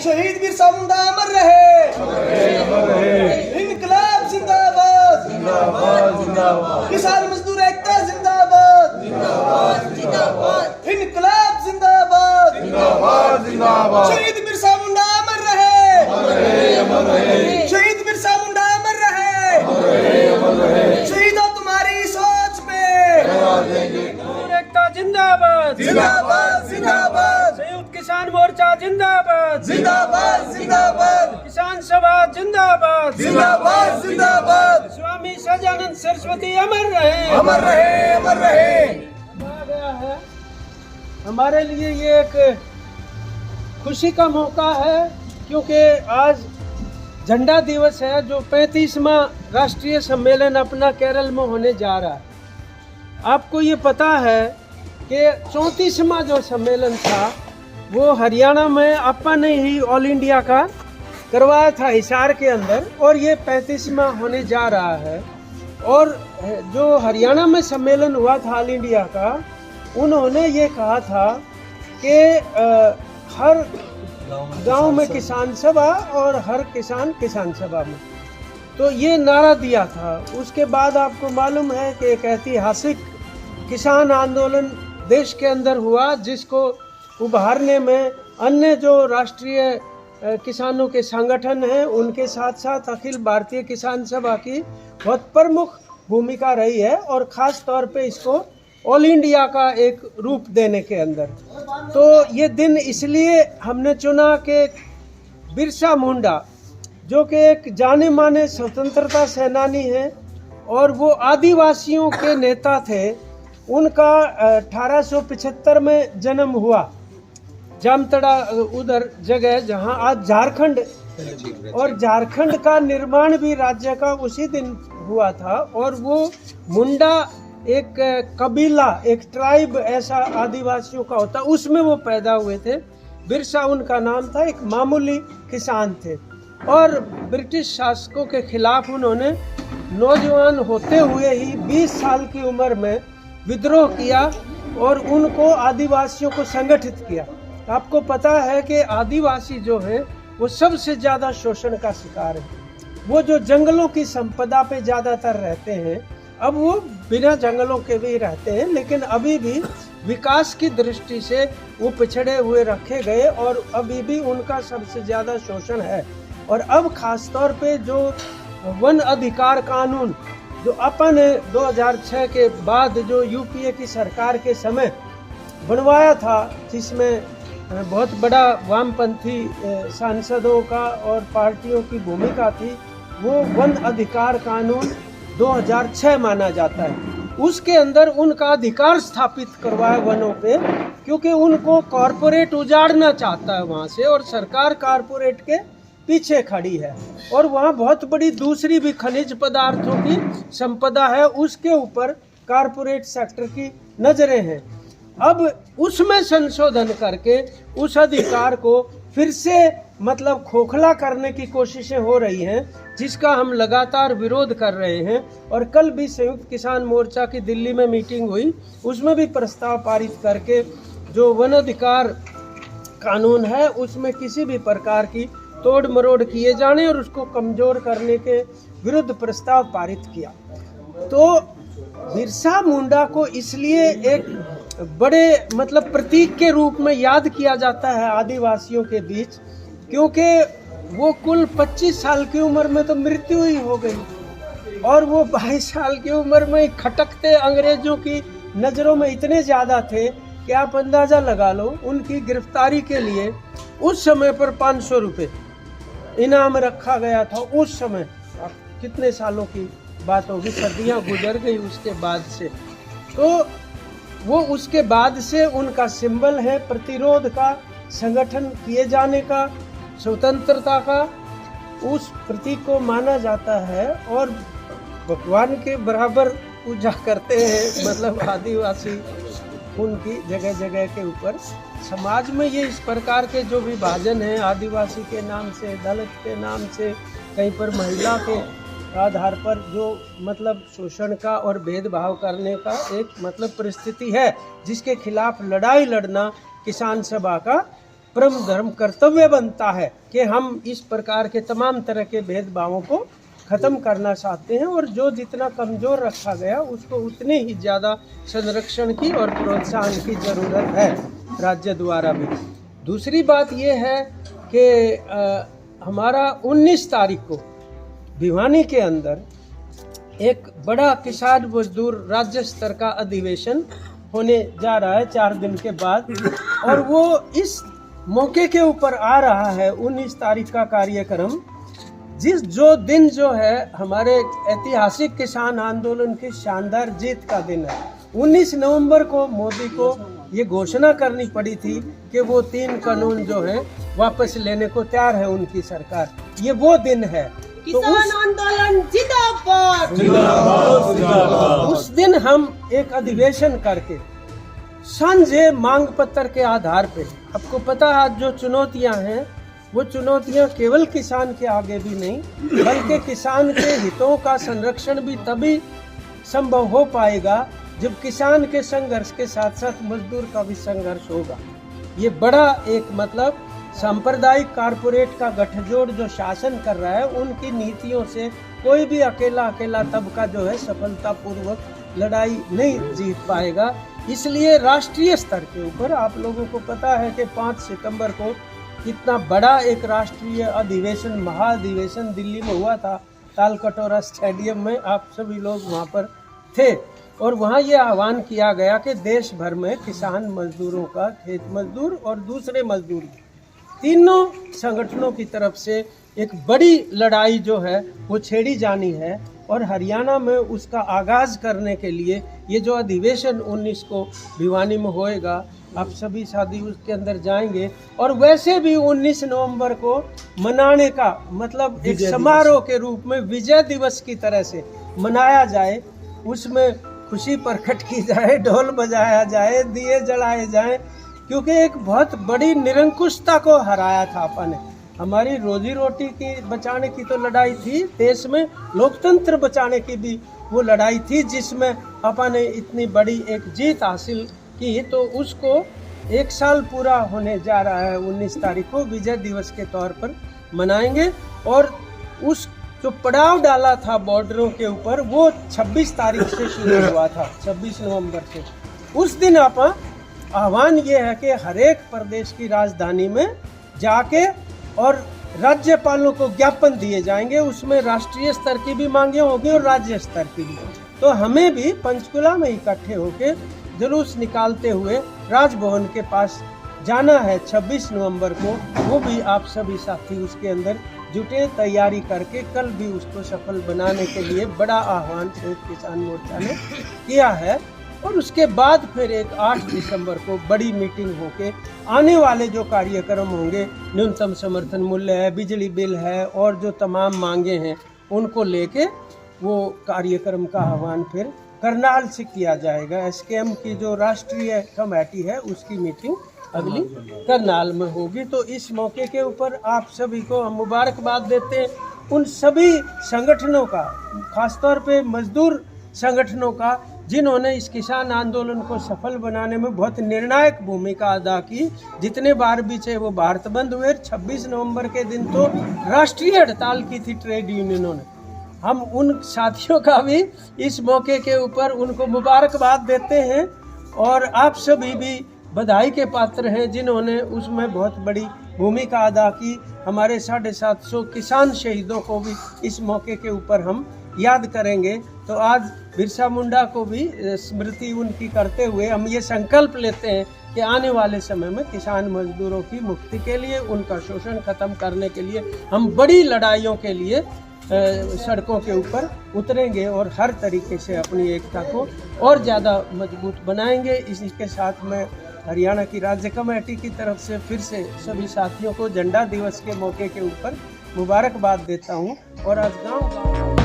शहीद बिरसा मुंडा अमर रहे। इनकलाब जिंदाबाद जिंदाबाद जिंदाबाद। किसान मजदूर एकता जिंदाबाद जिंदाबाद जिंदाबाद। इनकलाब जिंदाबाद जिंदाबाद जिंदाबाद। शहीद बिरसा मुंडा अमर रहे। शहीद बिरसा मुंडा अमर रहे। शहीदों तुम्हारी सोच पे एकता जिंदाबाद जिंदाबाद जिंदाबाद। संयुक्त किसान मोर्चा जिंदाबाद जिंदाबाद जिंदाबाद। किसान सभा जिंदाबाद जिंदाबाद जिंदाबाद। स्वामी सजानंद सरस्वती अमर रहे अमर रहे अमर रहे। आ गया है हमारे लिए ये एक खुशी का मौका है, क्योंकि आज झंडा दिवस है जो 35वां राष्ट्रीय सम्मेलन अपना केरल में होने जा रहा है। आपको ये पता है कि 34वां जो सम्मेलन था वो हरियाणा में अपन ने ही ऑल इंडिया का करवाया था हिसार के अंदर, और ये 35वां होने जा रहा है। और जो हरियाणा में सम्मेलन हुआ था ऑल इंडिया का, उन्होंने ये कहा था कि हर गांव में किसान सभा और हर किसान किसान सभा में, तो ये नारा दिया था। उसके बाद आपको मालूम है कि एक ऐतिहासिक किसान आंदोलन देश के अंदर हुआ, जिसको उभारने में अन्य जो राष्ट्रीय किसानों के संगठन हैं उनके साथ साथ अखिल भारतीय किसान सभा की बहुत प्रमुख भूमिका रही है, और ख़ास तौर पे इसको ऑल इंडिया का एक रूप देने के अंदर। तो ये दिन इसलिए हमने चुना कि बिरसा मुंडा जो कि एक जाने माने स्वतंत्रता सेनानी हैं और वो आदिवासियों के नेता थे, उनका 1875 में जन्म हुआ जामतड़ा उधर जगह जहां आज झारखंड, और झारखंड का निर्माण भी राज्य का उसी दिन हुआ था। और वो मुंडा एक कबीला, एक ट्राइब ऐसा आदिवासियों का होता, उसमें वो पैदा हुए थे। बिरसा उनका नाम था, एक मामूली किसान थे, और ब्रिटिश शासकों के खिलाफ उन्होंने नौजवान होते हुए ही 20 साल की उम्र में विद्रोह किया और उनको आदिवासियों को संगठित किया। आपको पता है कि आदिवासी जो है वो सबसे ज़्यादा शोषण का शिकार है। वो जो जंगलों की संपदा पे ज़्यादातर रहते हैं, अब वो बिना जंगलों के भी रहते हैं, लेकिन अभी भी विकास की दृष्टि से वो पिछड़े हुए रखे गए और अभी भी उनका सबसे ज़्यादा शोषण है। और अब खास तौर पे जो वन अधिकार कानून जो अपन 2006 के बाद जो यूपीए की सरकार के समय बनवाया था, जिसमें बहुत बड़ा वामपंथी सांसदों का और पार्टियों की भूमिका थी, वो वन अधिकार कानून 2006 माना जाता है। उसके अंदर उनका अधिकार स्थापित करवाया वनों पे, क्योंकि उनको कॉरपोरेट उजाड़ना चाहता है वहाँ से, और सरकार कॉरपोरेट के पीछे खड़ी है। और वहाँ बहुत बड़ी दूसरी भी खनिज पदार्थों की संपदा है, उसके ऊपर कॉरपोरेट सेक्टर की नज़रें हैं। अब उसमें संशोधन करके उस अधिकार को फिर से मतलब खोखला करने की कोशिशें हो रही हैं, जिसका हम लगातार विरोध कर रहे हैं। और कल भी संयुक्त किसान मोर्चा की दिल्ली में मीटिंग हुई, उसमें भी प्रस्ताव पारित करके जो वन अधिकार कानून है उसमें किसी भी प्रकार की तोड़ मरोड़ किए जाने और उसको कमज़ोर करने के विरुद्ध प्रस्ताव पारित किया। तो बिरसा मुंडा को इसलिए एक बड़े मतलब प्रतीक के रूप में याद किया जाता है आदिवासियों के बीच, क्योंकि वो कुल 25 साल की उम्र में तो मृत्यु ही हो गई, और वो 22 साल की उम्र में खटकते अंग्रेजों की नज़रों में इतने ज़्यादा थे कि आप अंदाज़ा लगा लो, उनकी गिरफ्तारी के लिए उस समय पर 500 रुपये इनाम रखा गया था। उस समय कितने सालों की बात होगी, सदियाँ गुजर गई उसके बाद से। तो वो उसके बाद से उनका सिंबल है प्रतिरोध का, संगठन किए जाने का, स्वतंत्रता का, उस प्रतीक को माना जाता है। और भगवान के बराबर पूजा करते हैं मतलब आदिवासी उनकी जगह जगह के ऊपर। समाज में ये इस प्रकार के जो विभाजन है, आदिवासी के नाम से, दलित के नाम से, कहीं पर महिला के आधार पर जो मतलब शोषण का और भेदभाव करने का एक मतलब परिस्थिति है, जिसके खिलाफ लड़ाई लड़ना किसान सभा का परम धर्म कर्तव्य बनता है कि हम इस प्रकार के तमाम तरह के भेदभावों को ख़त्म करना चाहते हैं और जो जितना कमज़ोर रखा गया उसको उतनी ही ज़्यादा संरक्षण की और प्रोत्साहन की ज़रूरत है राज्य द्वारा भी। दूसरी बात ये है कि हमारा 19 तारीख को भिवानी के अंदर एक बड़ा किसान मजदूर राज्य स्तर का अधिवेशन होने जा रहा है 4 दिन के बाद, और वो इस मौके के ऊपर आ रहा है 19 तारीख का कार्यक्रम, जो दिन है हमारे ऐतिहासिक किसान आंदोलन की शानदार जीत का दिन है। 19 नवंबर को मोदी को ये घोषणा करनी पड़ी थी कि वो 3 कानून जो है वापस लेने को तैयार है उनकी सरकार। ये वो दिन है। किसान आंदोलन जिंदाबाद। उस दिन हम एक अधिवेशन करके सांझे मांग पत्र के आधार पे, आपको पता है जो चुनौतियां हैं वो चुनौतियां केवल किसान के आगे भी नहीं बल्कि किसान के हितों का संरक्षण भी तभी संभव हो पाएगा जब किसान के संघर्ष के साथ साथ मजदूर का भी संघर्ष होगा। ये बड़ा एक मतलब सांप्रदायिक कारपोरेट का गठजोड़ जो शासन कर रहा है उनकी नीतियों से कोई भी अकेला तबका जो है सफलतापूर्वक लड़ाई नहीं जीत पाएगा। इसलिए राष्ट्रीय स्तर के ऊपर आप लोगों को पता है कि 5 सितंबर को कितना बड़ा एक राष्ट्रीय अधिवेशन महाधिवेशन दिल्ली में हुआ था, तालकटोरा स्टेडियम में। आप सभी लोग वहाँ पर थे और वहाँ ये आह्वान किया गया कि देश भर में किसान मजदूरों का, खेत मजदूर और दूसरे मजदूर, तीनों संगठनों की तरफ से एक बड़ी लड़ाई जो है वो छेड़ी जानी है और हरियाणा में उसका आगाज करने के लिए ये जो अधिवेशन 19 को भिवानी में होएगा, आप सभी साथी उसके अंदर जाएंगे। और वैसे भी 19 नवंबर को मनाने का मतलब एक समारोह के रूप में विजय दिवस की तरह से मनाया जाए, उसमें खुशी प्रकट की जाए, ढोल बजाया जाए, दिए जलाए जाए, क्योंकि एक बहुत बड़ी निरंकुशता को हराया था अपन ने। हमारी रोजी रोटी की बचाने की तो लड़ाई थी, देश में लोकतंत्र बचाने की भी वो लड़ाई थी जिसमें अपन ने इतनी बड़ी एक जीत हासिल की। तो उसको 1 साल पूरा होने जा रहा है 19 तारीख को विजय दिवस के तौर पर मनाएंगे। और उस जो पड़ाव डाला था बॉर्डरों के ऊपर वो 26 तारीख से शुरू हुआ था, 26 नवंबर से। उस दिन आप आह्वान ये है कि हर एक प्रदेश की राजधानी में जाके और राज्यपालों को ज्ञापन दिए जाएंगे, उसमें राष्ट्रीय स्तर की भी मांगे होगी और राज्य स्तर की भी। तो हमें भी पंचकुला में इकट्ठे होकर जुलूस निकालते हुए राजभवन के पास जाना है 26 नवंबर को। वो भी आप सभी साथी उसके अंदर जुटे, तैयारी करके कल भी उसको सफल बनाने के लिए बड़ा आह्वान संयुक्त किसान मोर्चा ने किया है। और उसके बाद फिर एक 8 दिसंबर को बड़ी मीटिंग होके आने वाले जो कार्यक्रम होंगे, न्यूनतम समर्थन मूल्य है, बिजली बिल है और जो तमाम मांगे हैं उनको लेके वो कार्यक्रम का आह्वान फिर करनाल से किया जाएगा। एसकेएम की जो राष्ट्रीय कमेटी है उसकी मीटिंग अगली करनाल में होगी। तो इस मौके के ऊपर आप सभी को हम मुबारकबाद देते हैं, उन सभी संगठनों का, खासतौर पे मजदूर संगठनों का, जिन्होंने इस किसान आंदोलन को सफल बनाने में बहुत निर्णायक भूमिका अदा की। जितने बार भी चाहे वो भारत बंद हुए, 26 नवंबर के दिन तो राष्ट्रीय हड़ताल की थी ट्रेड यूनियनों ने। हम उन साथियों का भी इस मौके के ऊपर उनको मुबारकबाद देते हैं और आप सभी भी बधाई के पात्र हैं जिन्होंने उसमें बहुत बड़ी भूमिका अदा की। हमारे 750 किसान शहीदों को भी इस मौके के ऊपर हम याद करेंगे। तो आज बिरसा मुंडा को भी स्मृति उनकी करते हुए हम ये संकल्प लेते हैं कि आने वाले समय में किसान मजदूरों की मुक्ति के लिए, उनका शोषण खत्म करने के लिए हम बड़ी लड़ाइयों के लिए सड़कों के ऊपर उतरेंगे और हर तरीके से अपनी एकता को और ज़्यादा मजबूत बनाएंगे। इसी के साथ मैं हरियाणा की राज्य कमेटी की तरफ से फिर से सभी साथियों को झंडा दिवस के मौके के ऊपर मुबारकबाद देता हूँ। और आज गाँव